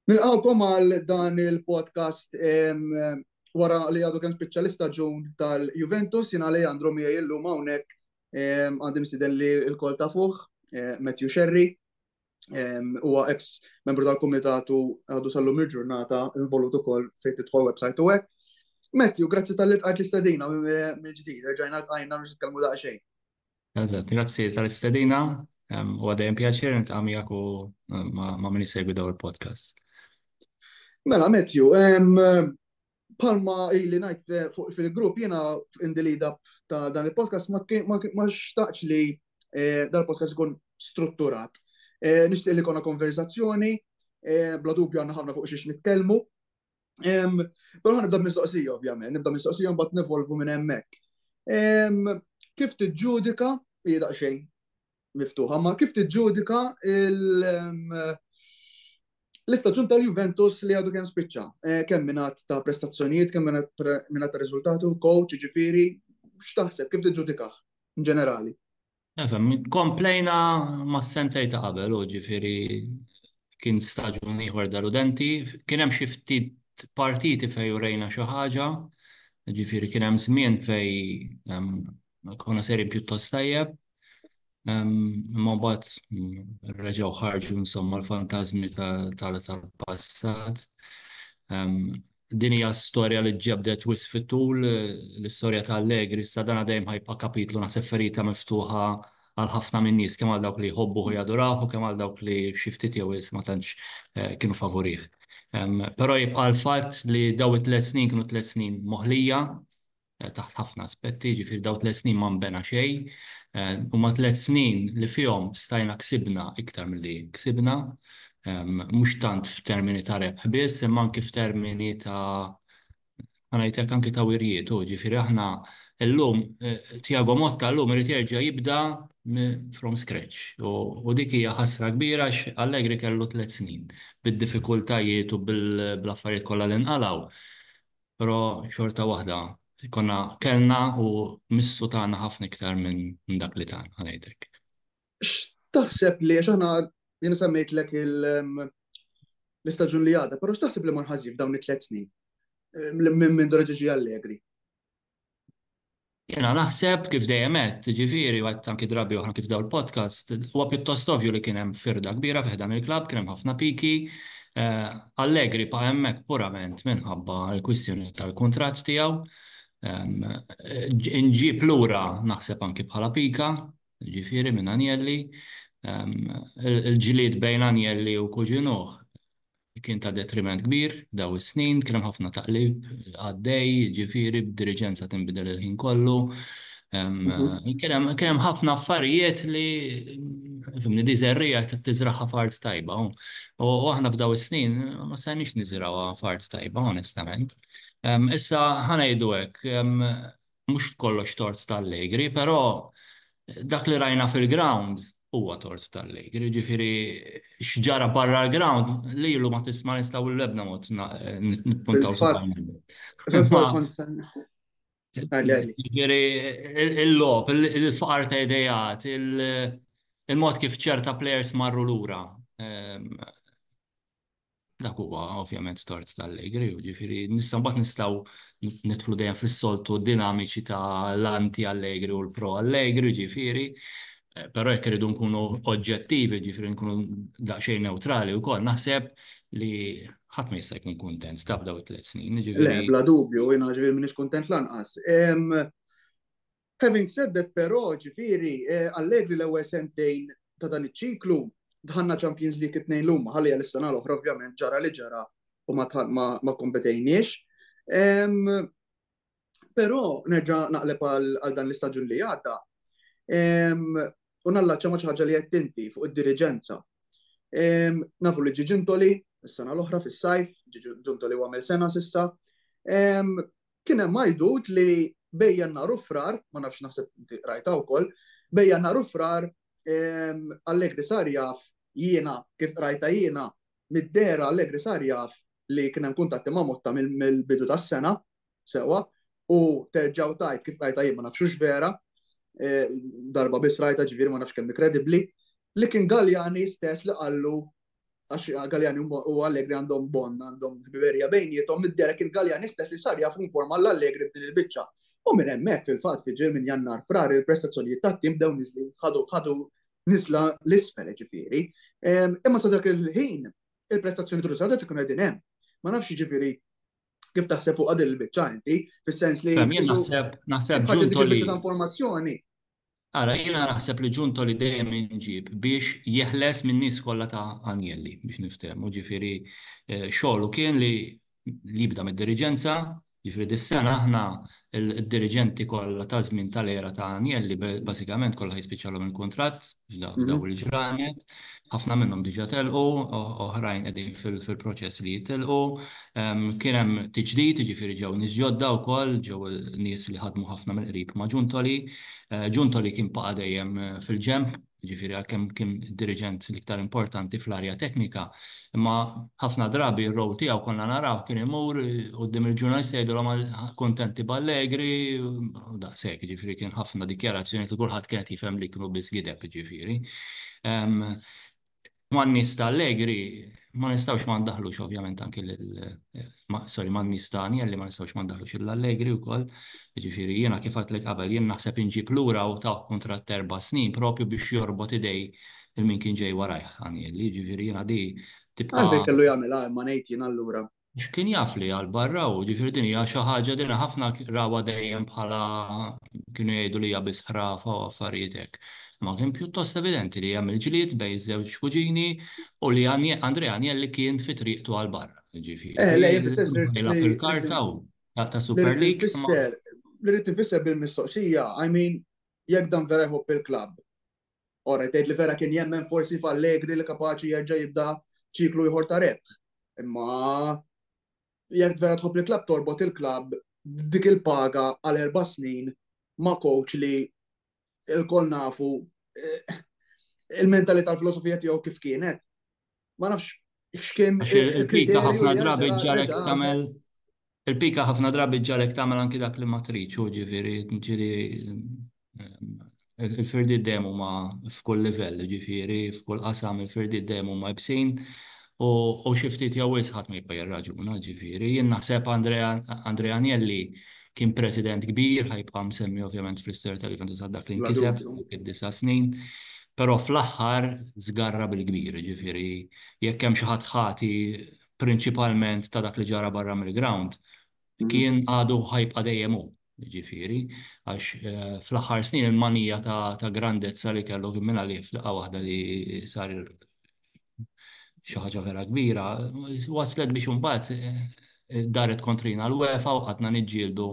Nilqawkom għal dan il-podcast wara li għadu kien speċjalista ġun tal-Juventus, jina Alejandro miegħi illum hawnhekk għandi mistieden li l-kol ta' fuq, Matthew Sherry, huwa ex membru tal-Kumitatu għadu sal-lum il-ġurnata involut ukoll fejn tidħol website u hekk. Matthew, grazzi tal-li tqajt l-istedina mill-ġdid, rġajna tqajna biex nitkellmu daqsxejn. Eżatt, grazzi tal-istedina, u għadajem pjaċir nitqamijak u ma' min segwi daw il-podcast. Mela, Matthew, palma ili najt fil-grupp jena in the lead up ta' dan il-podcast ma xtaqx li dan il-podcast ikun strutturat. Nixtieq li konna konverzazzjoni, bla dubju għandna ħafna fuq xiex nitkellmu. Però nibda mistoqsija ovvjament, nibda mistoqsija mbagħad nevolvu minn hemmhekk. Kif tiġġudika, hija daqsxejn miftuħa, ma kif tiġġudika l-istaġun tal-Juventus li għadu kemm spiċċa? Kemm mingħat ta' prestazzjonijiet, kemm mingħat ta' riżultati, coach, ġifieri, x'taħseb, kif tiġġudikah in ġenerali? Komplejna ma' sentej ta' qabel, u ġifieri kien staġun ieħor dal-udenti, kien hemm xi ftit partiti fejn urejna xi ħaġa, ġifieri kien hemm żmien fejn konna seri pjuttost tajjeb. Ma mbagħad reġgħu ħarġu insomma l-fantażmi tal-passat. Din hija storja li ġabdet wisq fit-tul, l-istorja ta' Allegri, issa dan dejjem ħajbqa' kapitlu naħseb ferita miftuħa għal ħafna min nies, kemm għal dawk li jħobbuh u jadurawh, kemm għal dawk li xi ftit jew ma tantx kienu favorih. Però jibqa' l-fatt li daw it-3 snin kienu 3 snin moħlija taħt ħafna aspetti, ġifieri daw 3 snin ma nbena xejn. Huma 3 snin li fihom stajna ksibna iktar milli ksibna, mhux tant f'termini ta' rebħ biss, imma anke f'termini ta' ngħidlek anke ta' wirjiet, ġifieri aħna llum Thiago Motta llum irid jerġa' jibda from scratch. U dik hija ħasra kbira għax Allegri kellu 3 snin bid-diffikultajiet u bl-affarijiet kollha li nqalgħu. Però xorta waħda kellna u missu tagħna ħafna iktar minn dak li tagħna ngħidlek. X'taħseb li għax aħna jien semmejtlek l-istaġun li għadha, però x'taħseb li ma nħażif dawn it-3 snin minn Ġiġi Allegri? Jena naħseb kif dejjem qed, ġifieri waqt anki drabi oħra kif daw il-podcast, huwa pjuttost ovvju li kien hemm firda kbira fih dan il-klabb, kien hemm ħafna piki. Allegri pa' hemmhekk purament minħabba l-kwistjoni tal-kuntratt tiegħu. Nġib lura naħseb anki bħala pika, ġifieri minn Agnelli. Il-ġlied bejn Agnelli u Kuġinuh kien ta' detriment kbir daw is-snin, kien hemm ħafna taqlib għaddej, ġifieri b'diriġenza tinbidel il-ħin kollu. Kien hemm ħafna affarijiet li fimni diżerrija tiżraħha f'art tajba. U aħna f'daw is-snin ma stajniex niżrawha f'art tajba, onestament. Issa ħanejdu hekk, mhux kollox tort tal-Allegri, però dak li rajna fil-ground huwa tort tal-Allegri, ġifieri x'ġara barra l-ground li ilu ma tisma' nistgħu l-lebna mod nippuntaw ġifieri il-lob, il-faqar ta' idejat, il-mod kif ċerta plejers marru lura. Dak huwa ovvjament tort tal-Allegri, ġifieri mbagħad nistgħu nidħlu dejjem fis-soltu dinamiċi ta' l-anti-Allegri u l-pro Allegri, ġifieri. Però jekk iridu nkunu oġġettivi, ġifieri nkunu daqsxejn neutrali wkoll, naħseb li ħadd ma jista' jkun kuntent ta' daw it-3 snin. Le, bla dubju, jiena ġifieri m'iniex kuntent lanqas. Having said that, però ġifieri Allegri l-ewwel sentejn ta' dan iċ-ċiklu dħanna Champions League 2 l-huma, ħalli l-sena l-oħra ovvjament ġara li ġara u ma kompetejniex. Però nerġa' naqleb għal dan l-istaġun li għadda. U nallaċċa ma' ħaġa li qed inti fuq id-diriġenza. Nafu li Ġiġintoli is-sena l-oħra fis-sajf, Ġiġintoli u għamel sena s'issa. Kien hemm majdut li bejn jannar u frar, ma nafx naħseb rajta wkoll, bejn jannar u frar Allegri sar jaf jiena kif rajta jiena mid-dera Allegri sar jaf li kien hemm kuntatti ma' Motta mill-bidu tas-sena sewa u terġgħu tajt kif rajta jien ma nafxux vera. Darba biss rajta ġifieri ma nafx kemm kredibbli, li kien Galjani stess li qallu għax Galjani u Allegri għandhom bond, għandhom biberja bejnietom, id-derek il-Galjani stess li sar jafu forma l-Allegri b'din il-bicċa. U minn hemmhekk fil-fatt fi ġej minn Jannar frar il-prestazzjonijiet tat-tim dew niżlin ħadu nisla l-isfel ġifieri. Imma sa dak il-ħin il-prestazzjoni trużata tkun qegħdin hemm. Ma nafx ġifieri kif taħseb fuq għadil il-bicċa inti, fis-sens li Jien naħseb ħaġa dik Ġuntoli. il-bicċa ta' informazzjoni. Ara, jiena naħseb li Ġuntoli dejjem inġib biex jeħles minn nies kollha ta' Agnelli biex niftehmu. Ġifieri xogħlu kien li jibda mid-diriġenza, ġifieri dis-sena aħna il-diriġenti kollha ta' żmien tal-era ta' Agnelli bażikament kollha jispiċċalhom il-kuntratt f'daw il-ġranet. Ħafna minnhom diġà telqu, oħrajn qegħdin fil-proċess li jitilqu. Kien hemm tiġdid, ġifieri ġew nies ġodda wkoll, ġew nies li ħadmu ħafna mill-qrib ma' Ġuntoli. Ġuntoli kien baqa' dejjem fil-ġemp, ġifieri għalkemm kien diriġent l-iktar importanti fl-arja teknika, imma ħafna drabi r-row tiegħu konna naraw kien imur quddiem il-ġurnalisti jgħidulhom kontenti b'Allegri, u daqshekk, ġifieri kien ħafna dikjarazzjoni li kulħadd kienet jifhem li kienu biss gideb, ġifieri. Man-nies ta' Allegri ma nistgħux ma ndaħlux ovvjament anke man-nies ta' Agnelli ma nistgħux ma ndaħlux l-Allegri wkoll. Ġifieri jiena kif għadlek qabel jien naħseb inġib lura u ta' kuntratt 4 snin propju biex jorbot idej il-min kien ġej warajh Agnelli. Ġifieri jiena di tibqa' Għalfejn kellu jagħmel ma ngħid jien allura. x'kien jaf li għal-barra u ġifieri din hija xi ħaġa din ħafna rawa dejjem bħala kienu jgħidu li hija biss ħrafa u affarijiet hekk. Ma kien pjuttost evidenti li hemm il-ġlied bejn żewġ kuġini u li Andrea Agnelli kien fi triqtu għal-barra. Lej, fissess il-karta u ta' Super League. Li rrid tifisser bil-mistoqsija, I mean, jekk dan vera jħobb il-klabb. Ora, tgħid li vera kien jemmen forsi f'Allegri li kapaċi jerġa' jibda ċiklu ieħor ta' rebħ. Imma jekk vera tħobb il-klabb torbot il-klabb dik il-paga għal 4 snin ma' coach li il-kol nafu il-mentalità l-filosofija tiegħu kif kienet. Ma nafx x'kien il-pika ħafna drabi ġalek tagħmel il-pika ħafna drabi ġalek tagħmel anki dak li ma triċu ġifieri il-firdi demu ma f'kull livell, ġifieri f'kull qasam il-firdi demu ma jibsin u xi ftit jew ħadd ma jibqa' jirraġuna, ġifieri. Jien naħseb Andrea Agnelli kien president kbir, ħajbqa' msemmi ovvjament fl-istoria tal-Juventus għal dak li nkiseb id-9 snin, però fl-aħħar żgarra bil-kbir, ġifieri jekk hemm xi ħadd ħati prinċipalment ta' dak li ġara barra mill-ground, kien għadu ħajbqa' dejjem hu, ġifieri, għax fl-aħħar snin il-manija ta' grandezza li kellu kien minn għalih f'daqqa waħda li sar xi ħaġa vera kbira, waslet biex imbagħad daret kontrina l-UEFA u qadna niġġieldu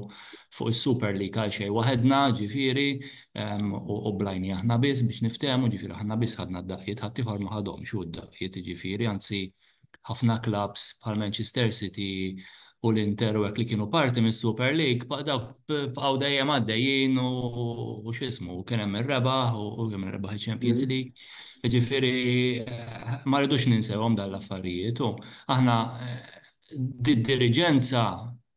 fuq is-Super League għal xejn waħedna, ġifieri, u blajni aħna biss biex niftehmu, ġifieri aħna biss ħadna d-daqqiet ħadd ieħor ma ħadhomx u d-daqqiet, ġifieri, anzi ħafna clubs bħal Manchester City u l-Inter u li kienu parti mis-Super League bqgħu dejjem għaddejjin u x'ismu, kien hemm ir-rebaħ u kemm ir-rebaħ il-Champions League. Ġifieri ma rridux ninsewhom dan l-affarijiet u aħna diriġenza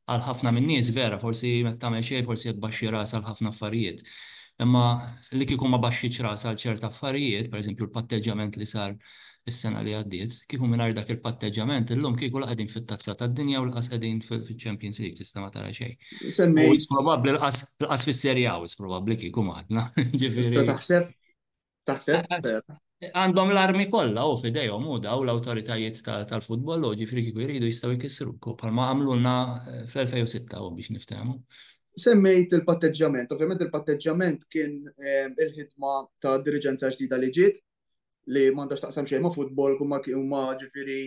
għal ħafna min-nies vera forsi meta tagħmel xejn forsi qed baxxi ras għal ħafna affarijiet. Imma li kieku ma baxxitx ras għal ċerta affarijiet, pereżempju l-patteġġament li sar is-sena li għaddiet, kieku mingħajr dak il-patteġġament illum kieku qegħdin fit-tazza tad-dinja u l-qas qegħdin fil-Champions League tista' ma tara xejn. Probabbli l-qas fis-Serja A probabbli kieku maħadna. Taħseb? Għandhom l-armi kollha u f'idejhom u daw l-awtoritajiet tal-futbol u ġifieri kieku jridu jistgħu jkissru bħalma għamlulna fl-2006 biex niftehmu. Semmejt il-patteġġament, ovvjament il-patteġġament kien il-ħidma ta' diriġenza ġdida li ġiet li m'għandax taqsam xejn ma' futbol huma ġifieri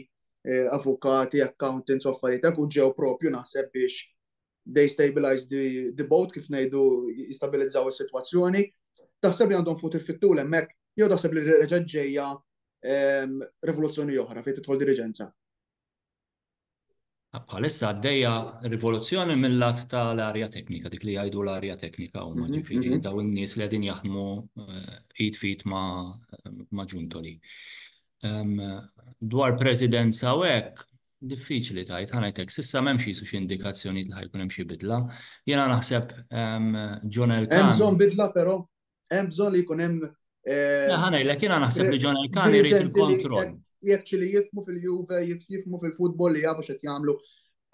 avukati, accountants u affarijiet hekk u ġew propju naħseb biex they stabilize the boat kif ngħidu jistabilizzaw is-sitwazzjoni. Taħseb li għandhom fut il-fittul hemmhekk jew taħseb li reġgħet ġejja rivoluzzjoni oħra fejn tidħol diriġenza? Bħalissa għaddejja rivoluzzjoni mill-lat tal-arja teknika, dik li jgħidu l-arja teknika huma ġifieri daw in-nies li qegħdin jaħdmu id fit ma' Ġuntoli. Dwar presidenza u hekk diffiċli tajt ħanajtek s'issa m'hemmx xi indikazzjoni li ħajkun hemm xi bidla. Jiena naħseb John Elkann. Hemm bżonn bidla però hemm bżonn li jkun hemm ħanajlek jiena naħseb li John Elkann irid il-kontroll. jekk li jifmu fil-Juve, jifmu fil-futbol li jafu x'qed jagħmlu.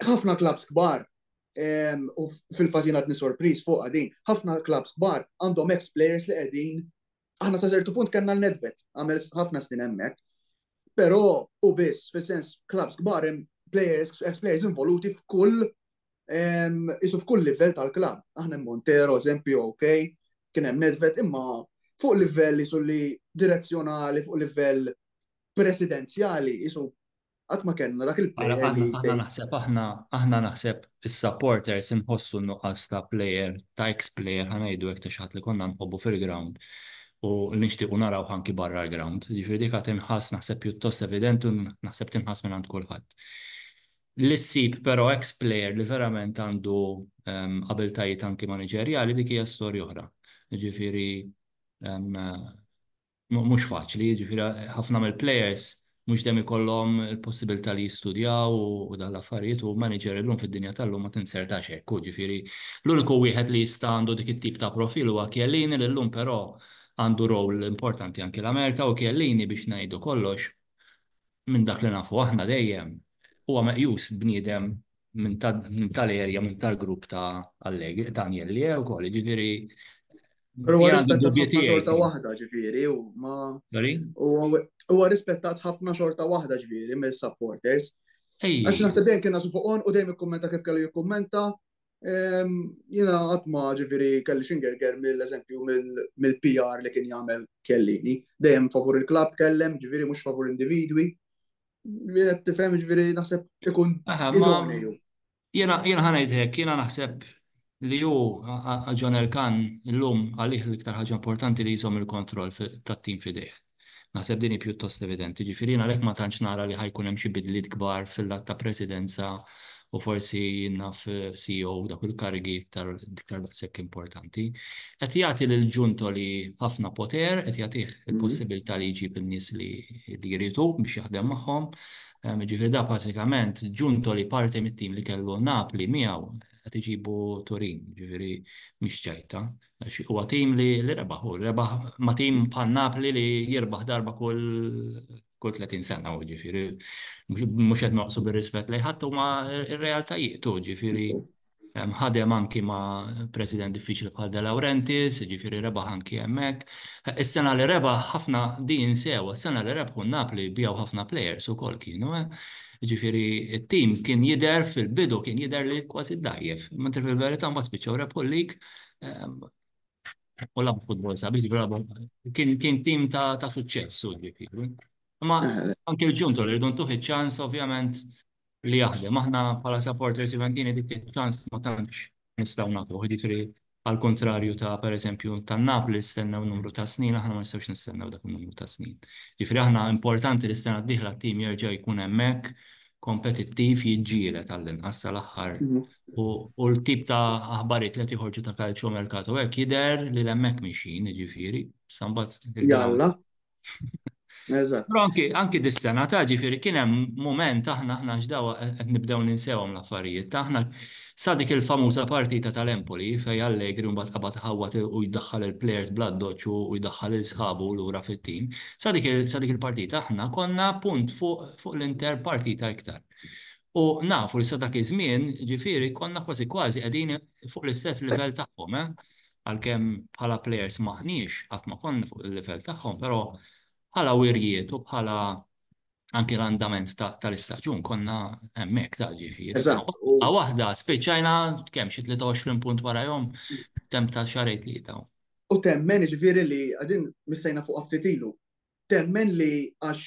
Ħafna klabs kbar u fil-fatina għadni sorpriż fuq għadin, ħafna klabs kbar għandhom ex-players li qegħdin, aħna sa ċertu punt kellna l-Nedved, għamel ħafna snin hemmhekk, però u biss, fis-sens klabs kbar hemm ex-players involuti f'kull isu f'kull livell tal-klab. Aħna hemm Montero, eżempju, ok, kien hemm Nedved, imma fuq livell isu li direzzjonali, fuq livell presidenzjali, isu qatt ma kellna dak il-player li Aħna naħseb is-supporters inħossu nuqqas ta' player, ta' ex-player, ħanajdu hekk ta' xi ħadd li konna nħobbu fil-ground u nixtiequ naraw ħanki barra l-ground. Jiġifieri dik qed inħass naħseb pjuttost evidenti u naħseb tinħass minn għand kulħadd. L-issib però ex-player li verament għandu abiltajiet anki maniġerjali dik hija storja oħra. Jiġifieri mhux faċli, jiġifieri ħafna mill-players mux dem ikollhom il-possibilità li jistudjaw u dal-affarijiet u manager l-lum fid-dinja tal-lum ma tinsertax hekk. Ġifieri l-uniku wieħed li jista' għandu dik it-tip ta' profil huwa Chiellini li llum però għandu rol importanti anke l-Amerika u Chiellini biex ngħidu kollox minn dak li nafu aħna dejjem huwa meqjus bniedem minn tal-erja minn tal-grupp ta' Allegri ta' Agnelli wkoll, ġifieri huwa jien għandi rispettat dubji ħafna xorta tiegħi. waħda ġifieri u ma Sorry? huwa rispettat ħafna xorta waħda ġifieri mill-supporters. Għax naħseb dejjem kien nasu fuq u dejjem ikkummenta kif kellu jikkummenta. Jiena qatt ma ġifieri kelli xingerger mill-eżempju mill-PR li kien jagħmel Chiellini. Dejjem favur il-klabb kellem, ġifieri mhux favur individwi. Ġifieri qed tifhem ġifieri naħseb ikun idoneu. Jiena ħanajdlek, jiena naħseb li ju John Elkan illum għalih l-iktar ħaġa importanti li jżomm il-kontroll tat-tim fidejh. Naħseb dini pjuttost evidenti. Ġifieri għalhekk ma tantx nara li ħajkun hemm xi bidliet kbar fil-lat ta' presidenza u forsi naf CEO dak il-karigi iktar daqshekk importanti. Qed jagħti lil Ġuntoli ħafna poter, qed jagħtih il-possibilità li jġib in-nies li jridu biex jaħdem magħhom. Ġifieri da pratikament Ġuntoli parti mit-tim li kellu Napli miegħu qed iġibu Turin, ġifieri mhix ċajta. Huwa tim li rebaħ ma' tim bħal Napli li jirbaħ darba kull 30 sena u ġifieri mhux qed noqsu bir-rispett lejn ħadd huma r-realtajiet ġifieri ħadem anki ma' president diffiċli bħal De Laurentiis, ġifieri rebaħ anki hemmhekk. Is-sena li rebaħ ħafna din sewa, is-sena li rebħu Napli bijaw ħafna plejers ukoll kienu. Ġifieri it-tim kien jidher fil-bidu kien jidher li kważi dajjef. Mentre fil-verità ma spiċċaw rebħu lik u labu futbol sabiħ, kien tim ta' suċċess ġifieri. Ma anke l-ġuntu li rridu ntuħ iċ-ċans ovvjament li jaħdem. Aħna bħala supporters Juventini dik iċ-ċans ma tantx nistgħu nagħtu. Ġifieri għal kontrarju ta' pereżempju tan-Napoli stennew numru ta' snin, aħna ma nistgħux nistennew dak numru ta' snin. Ġifieri aħna importanti li s-sena d-dieħla t-tim jerġa' jkun hemmhekk kompetittiv jiġġieled tal-inqas tal-aħħar. U l-tip ta' aħbarijiet li qed joħorġu ta' calcio mercato hekk jidher li hemmhekk mixin, ġifieri. Jalla. Eżatt. Però anki dis-sena ta' ġifieri kien hemm mument aħna ġdaw qed nibdew ninsewhom l-affarijiet. Aħna sa dik il-famuża partita tal-Empoli fejn Allegri mbagħad qabad ħawwat u jdaħħal il-plejers bla doċċ u jdaħħal il-sħabu lura fit-tim. Sa dik il-partita aħna konna punt fuq l-Inter partita iktar. U nafu li sa dak iż-żmien ġifieri konna kważi qegħdin fuq l-istess livell tagħhom, għalkemm bħala plejers maħniex qatt ma konna fuq il-livell tagħhom, però bħala wirjiet u bħala anke l-andament tal-istaġun konna hemmhekk ta' ġifieri. Eżatt. Waħda spiċċajna kemm xi 23 punt warahom temp ta' xarejn tlieta. U temmen ġifieri li għadin missejna fuq ftit ilu. Temmen li għax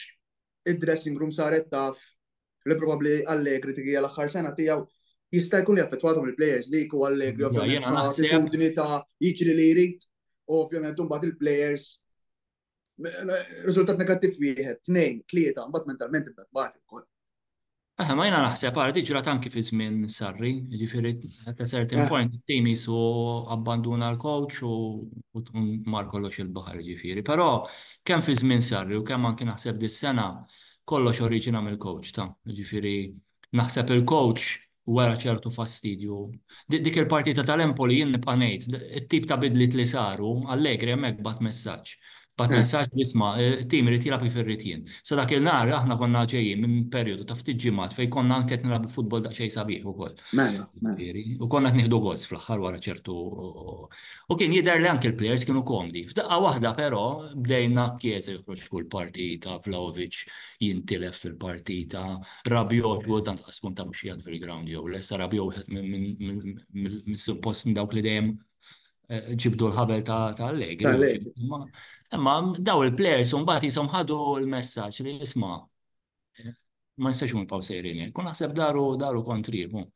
id-dressing room saret taf li probabbli Allegri tigi l-aħħar sena tiegħu jista' jkun li affettwathom il-plejers dik u Allegri ovvjament attitudni ta' jiġri li jrid u ovvjament mbagħad il-plejers riżultat negattiv wieħed, tnejn, tlieta, mbagħad mentalment imbagħad bagħad ukoll. Ma jiena naħseb għardi ġrat anki fi żmien Sarri, ġifieri at a certain point it-tim jisu abbanduna l-coach u mar kollox il-baħar ġifieri. Però kemm fi żmien Sarri u kemm anki naħseb dis-sena kollox oriġina mill-coach ta' ġifieri naħseb il-coach wara ċertu fastidju. Dik il-partita tal-Empoli jien nibqa' ngħid, it-tip ta' bidliet li saru, Allegri hemmhekk bagħat messaġġ. Bat Eh, messaġġ li isma' tim irid jilab kif irrid. Sa dak il-nar aħna konna ġejjin minn perjodu ta' ftit ġimgħat fejn konna anke qed nilagħbu futbol daqsxejn sabiħ ukoll. mela, mela. U konna qed nieħdu gost fl-aħħar wara ċertu. U kien jidher li anke l-plejers kienu komdi. F'daqqa waħda però bdejna Chiesa joħroġ kull partita, Vlahovic jintilef fil-partita, Rabiot u dan tkun ta' mhux jgħid fil-ground jew lesa Rabiot mis-suppost dawk li dejjem ġibdu l-ħabel ta' Allegri. Tal Imma daw il-plejers mbagħad jisom ħadu l-messaġġ li isma' ma nistax nibqgħu sejrin. Kun naħseb daru kontribu.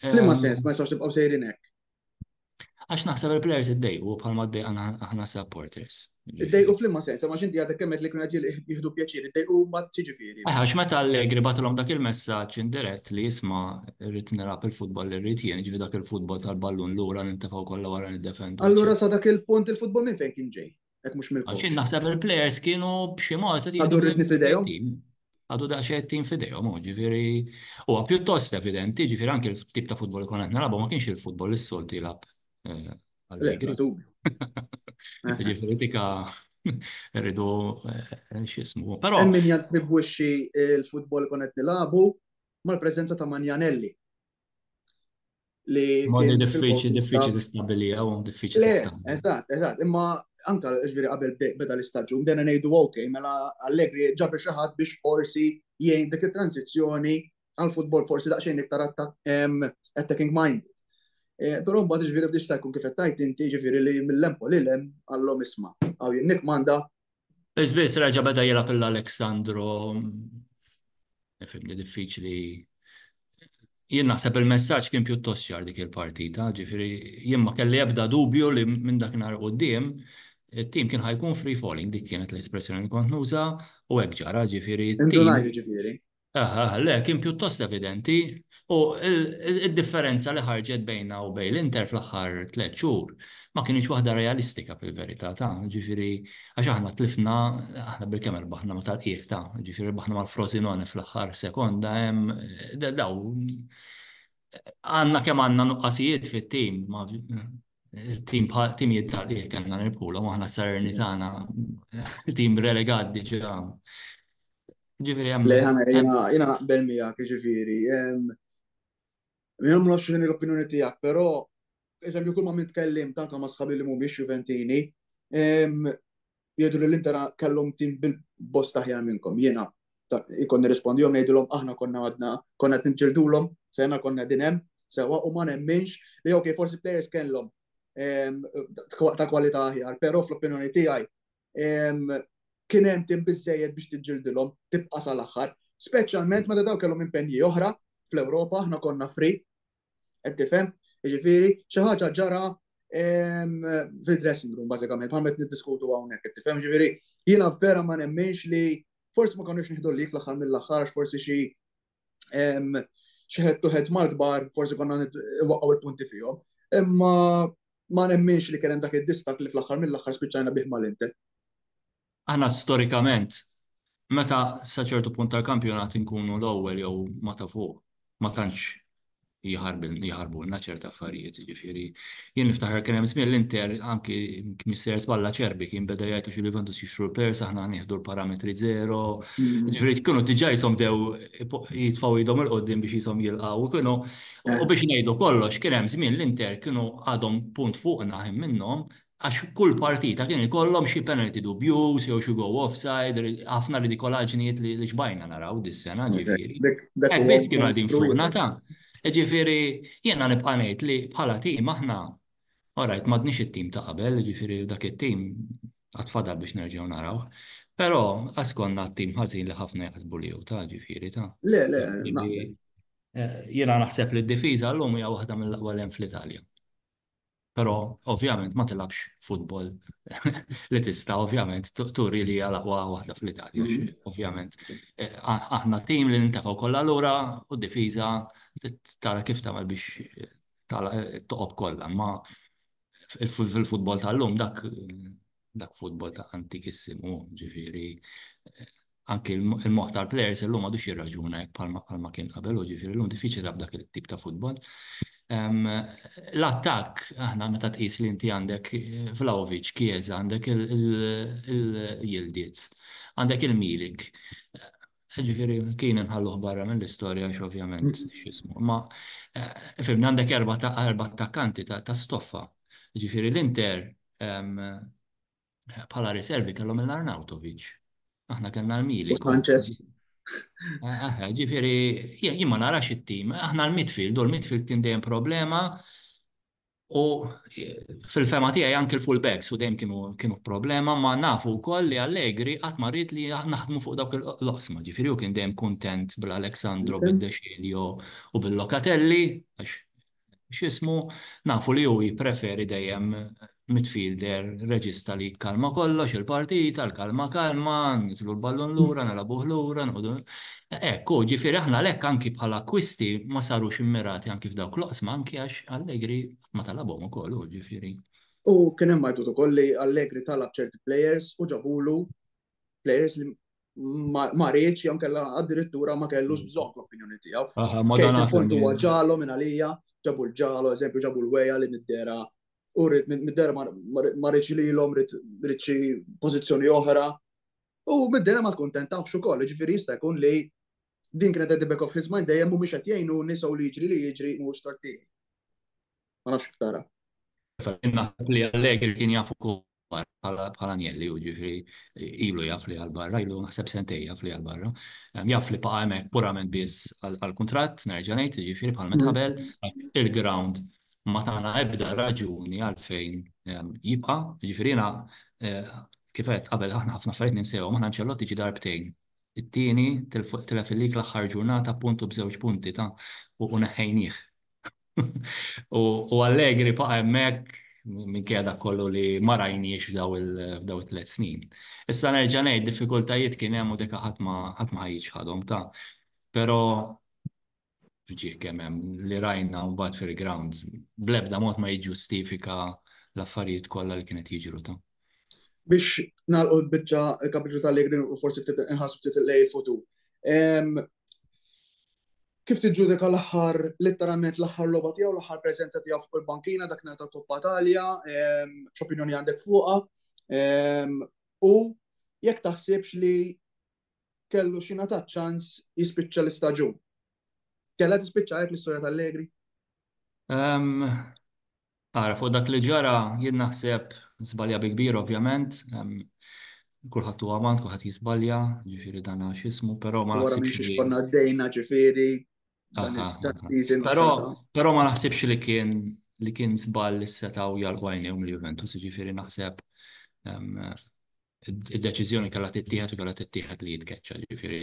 Flimma sens ma jistax tibqgħu sejrin hekk. Għax naħseb il-players id-dejqu bħalma d aħna supporters. Iddejqu flimma sens, ma xinti għadek kemmet li kienu qed jieħdu pjaċir, iddejqu ma ġifieri. Għax meta Allegri batulhom dak il-messaġġ indirett li jisma' rrid nilab il-futbol li rrid jien, ġifi dak il-futbol tal-ballun lura nintefgħu kollha wara niddefendu. Allura sa dak il-punt il-futbol minn fejn kien ġej? Hekk mhux Għax mill-coach. naħseb il-players kienu b'xi mod qed Għadu rridni fidejhom? Għadu daqsxejn tim fidejhom, ġifieri huwa pjuttost evidenti, ġifieri anke l-tip ta' futbol li konna qed nilagħbu ma kienx il-futbol is-solti jilab Le, Allegri. dubju. Ġifieri tika rridu x'ismu. Però Hemm min jattribwixxi l-futbol kon qed nilagħbu mal-preżenza ta' Manjanelli. Li modi kien diffiċli fil-coaching tistabiliha u diffiċli Le, tistabbilija. eżatt, imma anka ġviri qabel beda l-istaġun, bdena ngħidu ok, mela Allegri ġabri xi ħadd biex forsi jgħin dik it-tranzizzjoni għal-futbol forsi daqsxejn iktar attacking minded. Però mbagħad ġifieri biex ta' jkun kif qed tajt inti ġifieri li mill-lempo li lem għallhom isma' għaw jinnik manda Biss reġa' beda jilab l-Aleksandro fimni diffiċli. Jien naħseb il-messaġġ kien pjuttost ċar dik il-partita, ġifieri jien ma kelli ebda dubju li minn dak nhar quddiem it-tim kien ħajkun free falling, dik kienet l-espressjoni li kont nuża u hekk ġara ġifieri t-tim. indunajt ġifieri. Le, kien pjuttost evidenti u il-differenza li ħarġet bejna u bejn l-Inter fl-aħħar 3 xhur ma kienx waħda realistika fil-verità ta' ġifieri għax aħna tlifna aħna bil-kemm baħna ma tal-qiegħ ta' ġifieri baħna mal-Frosinone fl-aħħar sekonda hemm daw għandna kemm għandna nuqqasijiet fit-tim ma tim tal-qiegħ kellna nirpula ma aħna Salernitana tim relegat diġà. Ġifieri Le, jena naqbel miegħek ġifieri. Jena mlux l-opinjoni tiegħek, però eżempju kull ma nitkellem tanka ma sħabi li mhumiex Juventini, jgħidu li l-Inter kellhom tim bil-bosta ħjar minnkom. Jiena ikon nirrispondihom ngħidulhom aħna konna qed niġġeldulhom, sena konna din hemm sewa u ma nemminx li ok forsi players kellhom ta' kwalità aħjar, però fl-opinjoni tiegħi kien hemm tim biżejjed biex tiġġildilhom tibqa' sal-aħħar, speċjalment meta daw kellhom impenji oħra fl-Ewropa, aħna konna free, qed tifhem, jiġifieri xi ħaġa ġara fil-dressing room bażikament, bħal qed niddiskutu hawnhekk, qed tifhem, jiġifieri jiena vera ma nemminx li forsi ma konniex nieħdu lik fl-aħħar mill-aħħar, forsi xi head to heads mal-kbar, forsi konna waqgħu il-punti fihom, imma ma nemminx li kien hemm dak id-distak li fl-aħħar mill-aħħar spiċċajna bih mal-Inter. Aħna storikament, meta sa ċertu punt tal-kampjonat inkunu l-ewwel jew ma ta' fuq, ma tantx jħarbulna ċerta affarijiet, ġifieri. Jien niftaħar kien hemm żmien l-Inter anki Mister Spalla Ċerbi kien beda jgħidu xi Juventus jixtru l-pers aħna nieħdu l-parametri zero. Ġifieri kienu diġà jisom dew jitfgħu idhom il-qoddim biex jisom jilqgħu kienu u biex ngħidu kollox kien hemm żmien l-Inter kienu għadhom punt fuqna hemm minnhom għax kull partita kien ikollhom xi penalty dubjuż jew xi go offside, ħafna ridikolaġnijiet li xbajna naraw dis-sena ġifieri. Hekk biss kienu għadin fuqna ta'. Ġifieri jiena nibqa' ngħid li bħala tim aħna orajt m'għadniex it-tim ta' qabel, ġifieri dak it-tim għatfadal biex nerġgħu naraw. Però konna t-tim ħażin li ħafna jaħsbu li ta' ġifieri ta'. Le, Jiena naħseb li d-difiża llum hija waħda mill-aqwa hemm fl-Italja. Però ovvjament ma tilabx futbol li tista' ovvjament turi li hija l-aqwa waħda fl-Italja. Ovvjament aħna tim li nintefgħu kollha lura u d-difiża tara kif tagħmel biex toqob kollha, ma fil-futbol tal-lum dak futbol ta' antikissimu, ġifieri anke il-moħ tal-players illum għadu xirraġuna jek palma kien qabel, u ġifiri l-lum diffiċli dak il-tip ta' futbol. L-attak, aħna meta tqis li inti għandek Vlahovic, Chiesa, għandek il-Yildiz, għandek il-Milik. Ġifiri, kien nħalluh barra mill-istoria ovvjament, xismu. Ma, fimni għandek erba attakkanti ta' stoffa. Ġifiri, l-Inter bħala riservi kellhom il-Arnautovic. Aħna kellna U l-Milik. Sanchez. Ġifiri, jien ma narax it-tim. Aħna l-midfield, u l-midfield kien dejjem problema. U fil-fema tiegħi anke l-fullbacks u dejjem kienu problema, ma nafu wkoll li Allegri qatt ma rrid li naħdmu fuq dawk il-loqsma. Ġifieri u kien dejjem kuntent bil-Alexandro, bil-Deċilio u bil-Locatelli, għax x'ismu, nafu li hu jippreferi dejjem midfielder reġista li kalma kollox il-partita, l-kalma kalma, nizlu l-ballon lura, nalabuh lura, nqodu. Ekku, ġifieri aħna lek anki bħala akwisti ma sarux immirati anki f'dawk l-oqsma anki għax Allegri ma talabhom ukoll ġifieri. U kien hemm majdut ukoll li Allegri talab ċerti players u ġabulu players li ma rridx jew kellha addirittura ma kellux bżonn l-opinjoni tiegħu. Ma Case dan in point huwa ġalo minn għalija, ġabu l-ġalo, eżempju ġabu l-weja li middera u rrid middera ma rridx lilhom rrid xi pożizzjoni oħra. U middera ma tkuntentawx ukoll, ġifieri jista' jkun li din kienet at the back of his mind dejjem mhumiex qed jgħinu nisaw li jiġri mhux tortih. Ma nafx ktara. Li Allegri kien jafu bħala Agnelli u ġifri ilu jaf li għal-barra, ilu naħseb sentej jaf li għal-barra. Jaf li paqa emek purament biz għal-kontrat, nerġanajt, ġifri bħal metħabel, il-ground ma tana ebda raġuni għalfejn jibqa, ġifri jena kifet qabel ħafna affarijiet ninsew, maħna Ancelotti ġi darbtejn. It-tieni tilafillik l-aħħar ġurnata puntu b'żewġ punti ta' u neħħejnieh. U Allegri paqa hemmhekk minn keda kollu li ma rajniex f'daw il-3 snin. Issa nerġa' ngħid diffikultajiet kien hemm u dik ħadd ma ħadhom ta' però ġie kemm hemm li rajna mbagħad fil-ground bl-ebda mod ma jiġġustifika l-affarijiet kollha li kienet jiġru ta'. Biex nagħlqu l-biċċa il-kapitlu tal-Allegri u forsi ftit inħassu ftit il-futur. Kif tiġġudika l-aħħar letteralment l-aħħar logħba tiegħu, l-aħħar preżenza tiegħu fuq il-bankina dak nhar tal-Koppa Italja, x'opinjoni għandek fuqha, u jekk taħsibx li kellu xi ngħatat ċans jispiċċa l-istaġun. Kellha tispiċċa hekk l-istorja tal-Allegri? Għara, fuq dak li ġara jien naħseb żbalja bi kbir ovvjament. Kulħadd huwa amant, kulħadd jisbalja, ġifieri dan x'ismu, però ma Wara naħsibx minn li konna għaddejna ġifieri dan is-season. Però ma naħsibx li kien żball li setgħu jalqu għajnejhom l-Juventus, ġifieri naħseb id-deċiżjoni kellha tittieħed u kellha tittieħed li jitkeċċa, ġifieri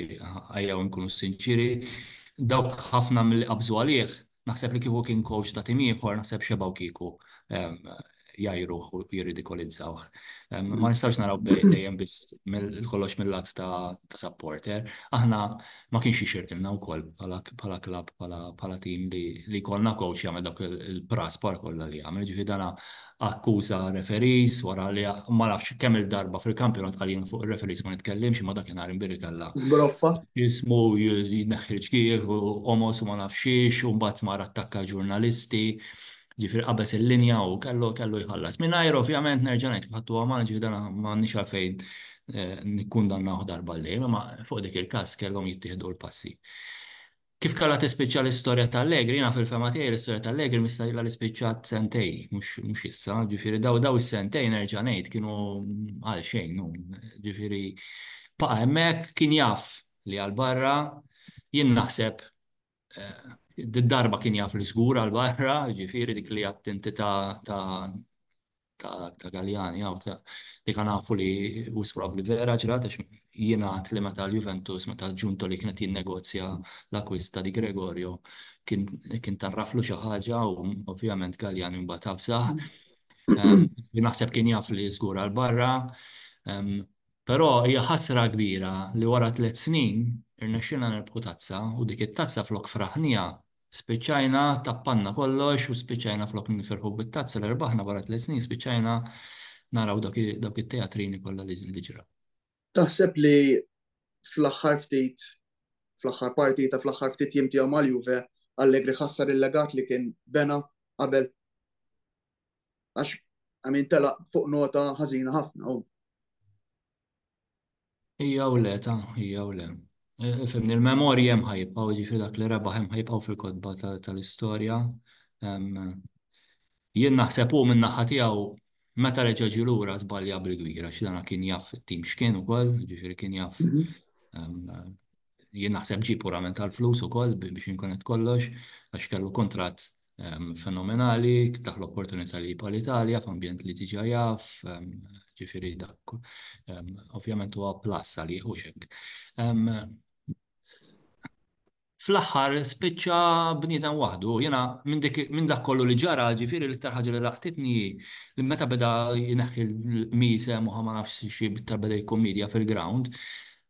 ejjew nkunu sinċiri. Dawk ħafna mill qabżu għalih, naħseb li kieku kien coach ta' tim ieħor naħseb xebgħu kieku jajruħ u jirridikolizzawh. Ma nistax naraw dejjem biss kollox mill-lat ta' supporter. Aħna ma kienx ixirqilna wkoll bħala klabb, bħala tim li kollna coach jagħmel dak il-praspar kollha li jagħmel. Ġifieri dana akkuża referees wara li ma nafx kemm il-darba fil-kampjonat għalin fuq ir-referees ma nitkellimx ma dakinhar inbiri kellha. Zbroffa. Jismu jneħħi ġkieħ u omos u ma nafxiex u mbagħad mar attakka ġurnalisti. Ġifir qabbes il-linja u kellu jħallas. Minnajr ovvjament nerġanajt ħattu għamal ġifir dana ma nix għalfejn nikkundannaħu darba l-lejn, ma fuq dik il-kas kellhom jittieħdu l-passi. Kif kalla tispiċċa l-istorja tal-Allegri, jina fil-fema tiegħi l-istorja tal-Allegri mistajla l-ispiċċat sentej, mhux issa, ġifieri daw is-sentej nerġa' ngħid kienu għal xejn, ġifieri paqa' hemmhekk kien jaf li għal barra jien naħseb d-darba kien jaf li żgur għal barra, ġifieri dik li għattinti ta' Galjani, li kan nafu li was probably vera ġrat, jiena li meta l-Juventus, meta ġunto li kienet jinnegozja l-akwista di Gregorio, kien tarraflu xi ħaġa u ovvjament Galjani mbagħad tabsaħ. Naħseb kien jaf li żgur għal barra, però hija ħasra kbira li wara 3 snin irnexxina nirbħu tazza u dik it-tazza flok fraħnija spiċċajna tappanna kollox u spiċċajna flok nifirħu bit-tazza li rbaħna wara 3 snin spiċċajna naraw dawk it-teatrini kollha li ġra. Taħseb li fl-aħħar partita fl-aħħar ftit jiem tiegħu mal-Juve Allegri ħassar il-legat li kien bena qabel għax għamin tela fuq nota ħażina ħafna. Hija u le, hija u le. Fimni il-memorji hemm ħajbqgħu ġifi dak li rebaħ hemm ħajbqgħu fil-kodba tal-istorja. Jien naħseb hu min-naħa tiegħu meta reġa' ġie lura żbalja bil-kbira x'dana kien jaf it-tim x'kien ukoll, ġifieri kien jaf jien naħseb ġi purament tal-flus ukoll biex inkonet kollox għax kellu kontratt fenomenali, taħ l-opportunità li pal-Italja f'ambjent li tiġa jaf, ġifieri dak. Ovvjament huwa plus għalih u xek. Fl-aħħar spiċċa bniedem waħdu, jena minn dak kollu li ġara, ġifieri l-iktar ħaġa li laqtitni li meta beda jneħħi l-misem u ma nafx xi biktar beda jkommedja fil-ground,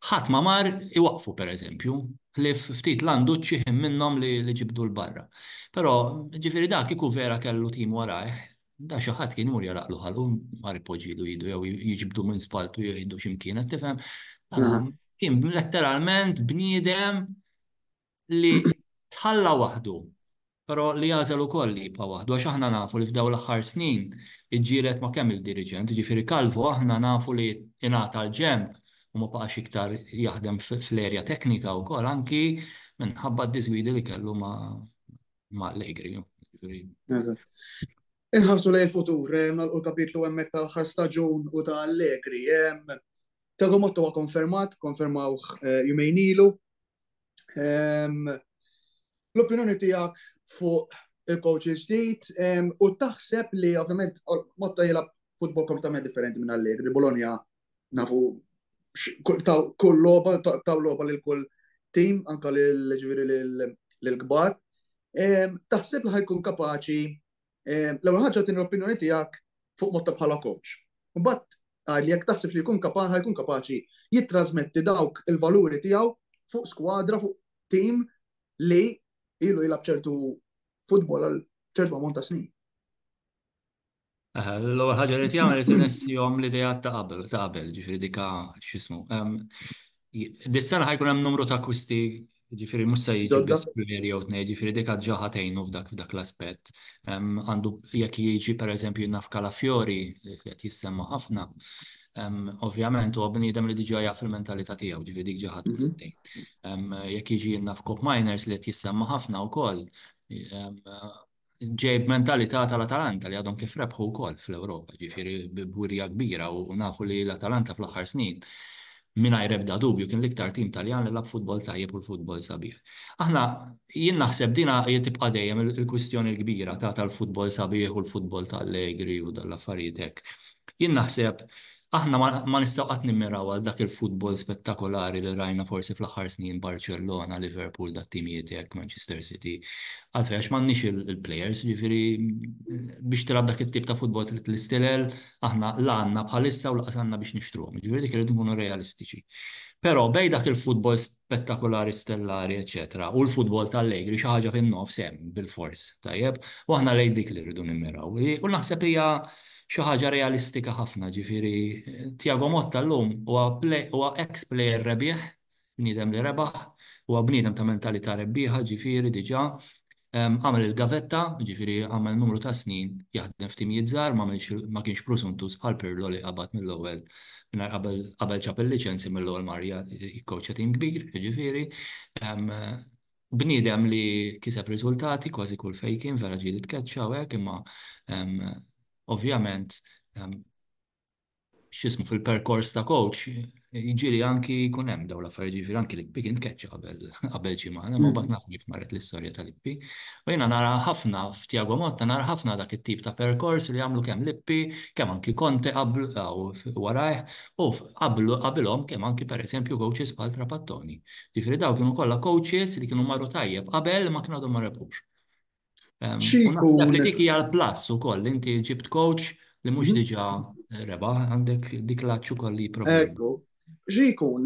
ħadd ma mar iwaqfu pereżempju li ftit landuċċi minnhom li ġibdu l-barra. Però ġifieri dak kieku vera kellu tim warajh, da xi ħadd kien imur jaraqlu ħallu mar ipoġġilu jidu jew jiġibdu minn spaltu jgħidu x'imkien qed tifhem. Kien letteralment bniedem li tħalla waħdu, però li jażel ukoll li jibqa' waħdu għax aħna nafu li f'daw l-aħħar snin iġġieled ma' kemm il-diriġent, ġifieri Calvo aħna nafu li ingħata l-ġemp u ma baqax iktar jaħdem fl-erja teknika wkoll anki minħabba d-disgwidi li kellu ma' Allegri. Inħarsu lejn il-futur, nagħlqu l-kapitlu hemmhekk tal-aħħar staġun u ta' Allegri. Thiago Motta huwa konfermawh jumejn ilu. L-opinjoni tiegħek fuq il-coach il-ġdid u taħseb li ovvjament Motta jilgħab futbol kompletament differenti minn Allegri. Bologna nafu kull logħba taw logħba lil kull tim anke lill-kbar. Taħseb li ħajkun kapaċi l-ewwel ħaġa tieni l-opinjoni tiegħek fuq Motta bħala coach. Imbagħad jekk taħseb li ħajkun kapaċi jittrażmetti dawk il-valuri tiegħu fuq skwadra, fuq tim li ilu jilab ċertu futbol għal ċertu ammont ta' snin. L-ewwel ħaġa li tjagħmel li tinessihom l-idea ta' qabel, ġifieri dika x'ismu. Dis-sena ħajkun hemm numru ta' akwisti, ġifieri mhux se jiġi biss premier jew tnejn, ġifieri dik ġa ħatejnu f'dak l-aspett. Għandu jekk jiġi pereżempju naf Calafiori li qed jissemma ħafna. Ovvjament huwa bniedem li diġà jaf il-mentalità tiegħu, ġifieri dik ġa ħadd jekk jiġi naf Cop Miners li qed jissemma ħafna wkoll. Ġejb mentalità tal-Atalanta li għadhom kif rebħu wkoll fl-Ewropa, ġifieri b'wirja kbira u nafu li l-Atalanta fl-aħħar snin mingħajr ebda dubju kien l-iktar tim Taljan li lab futbol tajjeb u l-futbol sabiħ. Aħna jien naħseb dina tibqa' dejjem il-kwistjoni l-kbira tal-futbol sabiħ u l-futbol tal-Allegri u dal-affarijiet hekk. Jien naħseb aħna ma nistgħu qatt nimmiraw għal dak il-futbol spettakolari li rajna forsi fl-aħħar snin Barcellona, Liverpool, dat-timijiet hekk Manchester City. Għalfejn għax m'għandniex il-plejers, ġifieri biex tilab dak it-tip ta' futbol trid l-istilel, aħna għandna bħalissa u laqgħet għandna biex nixtruhom, ġifieri dik irid nkunu realistiċi. Però bej dak il-futbol spettakolari, stellari, eċetera, u l-futbol tal-Allegri xi ħaġa fin-nofs hemm bil-fors, tajjeb, u aħna lejn dik li rridu nimmiraw. U naħseb hija xi ħaġa realistika ħafna, ġifieri Thiago Motta llum huwa ex-player rebbieħ, bniedem li rebaħ, huwa bniedem ta' mentalità rebbieħa, ġifieri diġà għamel il-gavetta, ġifieri għamel numru ta' snin jaħdem f'timijiet żgħar, ma kienx prosuntus bħal Pirlo li qabad mill-ewwel qabel ġab il-liċenzji mill-ewwel marja jikkowċja tim kbir, ġifieri bniedem li kiseb riżultati kważi kull fejn kien vera ġieli tkeċċa u hekk imma ovvjament, x'ismu fil-perkors ta' coach, jiġieli anki jkun hemm dawn l-affarijiet ġifieri anki l-Ippi kien tkeċċa qabel ġimgħa, ma mbagħad nafu kif marret l-istorja tal-Ippi. U jiena nara ħafna f'Thiago Motta nara ħafna dak it-tip ta' perkors li jagħmlu kemm l-Ippi, kemm anki Conte warajh, u qabilhom kemm anki pereżempju coaches bħal Trapattoni. Ġifieri dawn kienu kollha coaches li kienu marru tajjeb qabel ma kienu għadhom ma rebħux. Naħseb li dik hija l-plus ukoll, inti ġibt coach li mhux diġà rebaħ għandek dik l-aċċ ukoll li problema. Xi jkun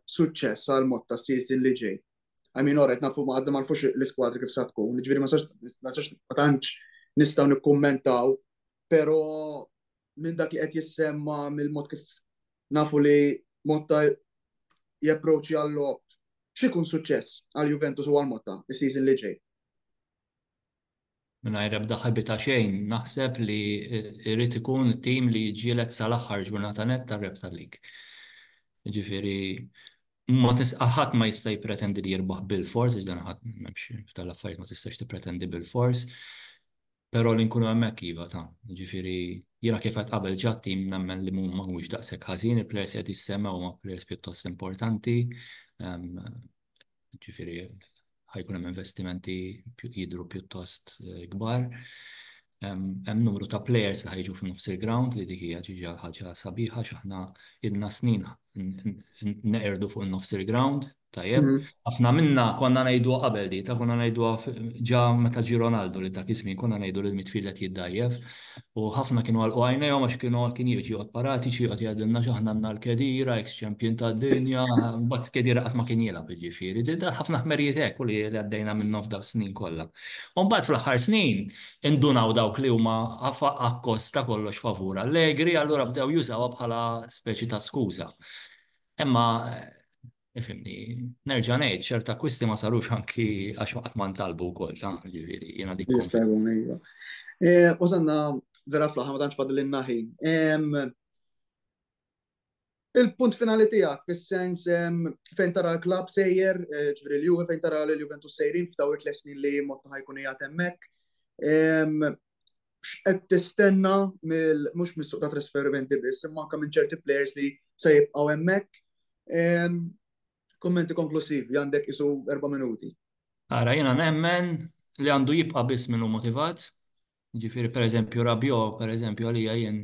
suċċess għal Motta s-season li ġej. Oret nafu ma għadda ma nfux l-iskwadri kif sa tkun, ġifieri ma tantx nistgħu nikkummentaw, però minn dak li qed jissemma mill-mod kif nafu li Motta japproċċja għall-lob, x'ikun suċċess għal Juventus u għal Motta is-season li ġej? Minna ebda ħabita xejn, naħseb li irrid ikun tim li ġielet sal-aħħar ġurnata net tar-reb tal-lig. Ġifieri, ħadd ma jista' jippretendi li jirbaħ bil-fors, iġdan ħadd m'hemmx tal-affarijiet ma tistax tippretendi bil-fors. Però li nkunu hemmhekk iva ta' ġifieri jiena kif qed qabel ġa tim nemmen li mhuwiex daqshekk ħażin, il-plejers qed jissemma huma plejers pjuttost importanti. Ġifieri ħajkun hemm investimenti jidhru pjuttost kbar. Hemm numru ta' plejers li ħajġu f'nofs il-ground li dik hija ġiġa ħaġa sabiħa x'aħna idna snin neqerdu fuq nofs il-ground. Tajjeb, ħafna minna konna ngħidu qabel di, ta' konna ngħidu ġa meta ġi Ronaldo li dak ismin konna ngħidu li l-midfield qed jiddajjef u ħafna kienu għalqu għajnejhom għax kien jiġi joqgħod parati xi joqgħod jgħidilna x'aħna għandna l-Kedira, ex-champion tad-dinja, mbagħad Kedira qatt ma kien jilgħab jiġifieri. Ħafna ħmerijiet hekk li għaddejna minnhom f'dawk snin kollha. U mbagħad fl-aħħar snin indunaw dawk li huma akkosta kollox favur Allegri, allura bdew jużawha bħala speċi ta' skuża. Imma ifimni, nerġa' ngħid ċerta akwisti ma sarux anki għax waqt ma ntalbu wkoll ta' ġifieri jiena dik. Jista' jkun iva. Wasanna vera fl-aħħar ma tantx fadlilna ħin. Il-punt finali tiegħek fis-sens fejn tara l-klabb sejjer, ġifieri l-Juve fejn tara l-Juventus sejrin f'daw it-tliet snin li Motta ħajkun qiegħed hemmhekk. X'qed tistenna mhux mis-suq ta' trasferimenti biss, imma anke minn ċerti plejers li se jibqgħu hemmhekk. Kommenti konklusivi, għandek isu 4 minuti. Ara, jena nemmen li għandu jibqa biss minnu motivat. Ġifiri, per eżempju, Rabiot, per eżempju, għalija jen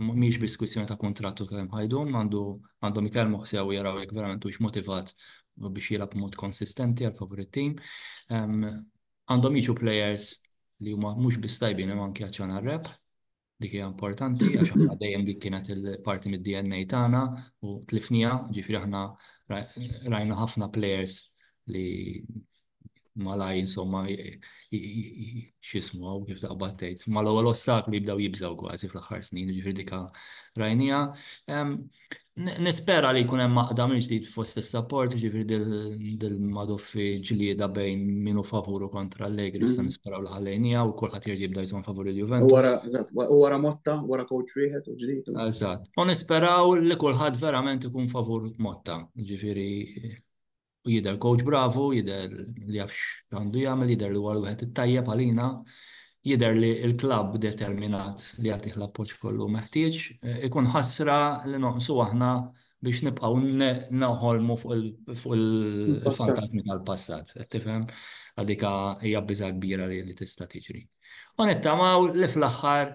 miex bis kwistjoni ta' kontrattu kemm ħajdum, għandu ikellmu ħsew jaraw jekk verament hux motivat biex jilab mod konsistenti għal favorit team. Għandhom jiġu players li huma mhux biss tajbin imma anke għaċċana rep. Dik hija importanti għax aħna dejjem dik kienet il-parti mid-DNA tagħna u tlifnija, ġifieri aħna rajna ħafna players li malaj insomma x'ismu kif taqbad tgħid, mal-ewwel ostaklu jibdew jibżgħu kważi fl-aħħar snin, ġifieri dik rajnija. Nispera li jkun hemm maqda minn ġdid fost is-support, ġifieri dil-madoffi ġlieda bejn minu favuru kontra Allegri, issa nisperaw li ħallejnija u kulħadd jerġa' jibda jżomm favur il-Juventus. Wara Motta, wara coach wieħed u ġdid. Eżatt. U nisperaw li kulħadd verament ikun favur Motta, ġifieri jidher coach bravo, jidher li jaf x'għandu jagħmel, jidher li huwa wieħed it-tajjeb għalina, jidher li l-klabb determinat li jagħtih l-appoġġ kollu meħtieġ, ikun ħasra li noqsu aħna biex nibqgħu naħolmu fuq il-fantasmi tal-passat. Tifhem? Għadika hija biża' kbira li tista' tiġri. U nittamaw li fl-aħħar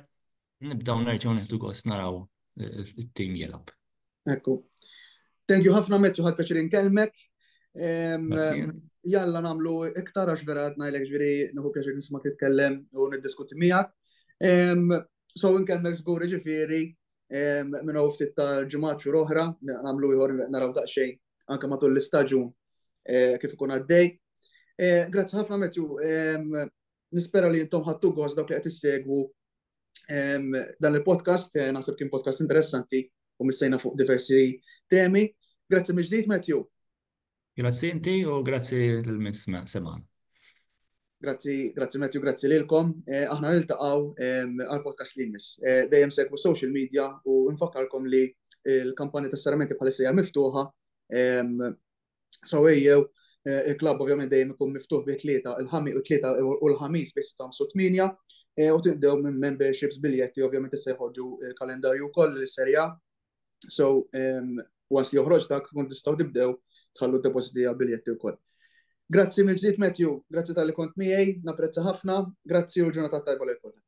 nibdew nerġgħu nieħdu gost naraw it-tim jilgħab. Ekku. Thank you ħafna Matthew, ħadd pjaċir inkellmek. Jalla namlu iktar għax vera ngħidlek ġifieri nieħu pjaċir nisma' titkellem u niddiskuti miegħek. So nkellmek żgur ġifieri minn hawn ftit tal-ġimgħat xhur oħra nagħmlu ieħor naraw daqsxejn anke matul l-istaġun kif ikun għaddej. Grazzi ħafna Matthew. Nispera li intom ħadtu gost dawk li qed issegwu dan il-podcast, naħseb kien podcast interessanti u missejna fuq diversi temi. Grazzi mill-ġdid Matthew. Grazzi inti u grazzi l-min semana. Grazzi Matthew, grazzi lilkom. Aħna niltaqgħu għal-podcast li jmiss. Dejjem segwu social media u nfakkarkom li l-kampanja ta' saramenti bħalissa hija miftuħa. So ejjew, il-klabb ovvjament dejjem ikun miftuħ bi tlieta u l-ħamis bejn 6 u tibdew minn memberships biljetti ovvjament issa jħorġu il-kalendarju wkoll lis-serja. So once joħroġ dak tkun tistgħu tibdew tħallu depositi għal biljetti wkoll. Grazzi mill-ġdid Matthew, grazzi tal-li kont miegħi, napprezza ħafna, grazzi u l-ġurnata tajba lil kulħadd.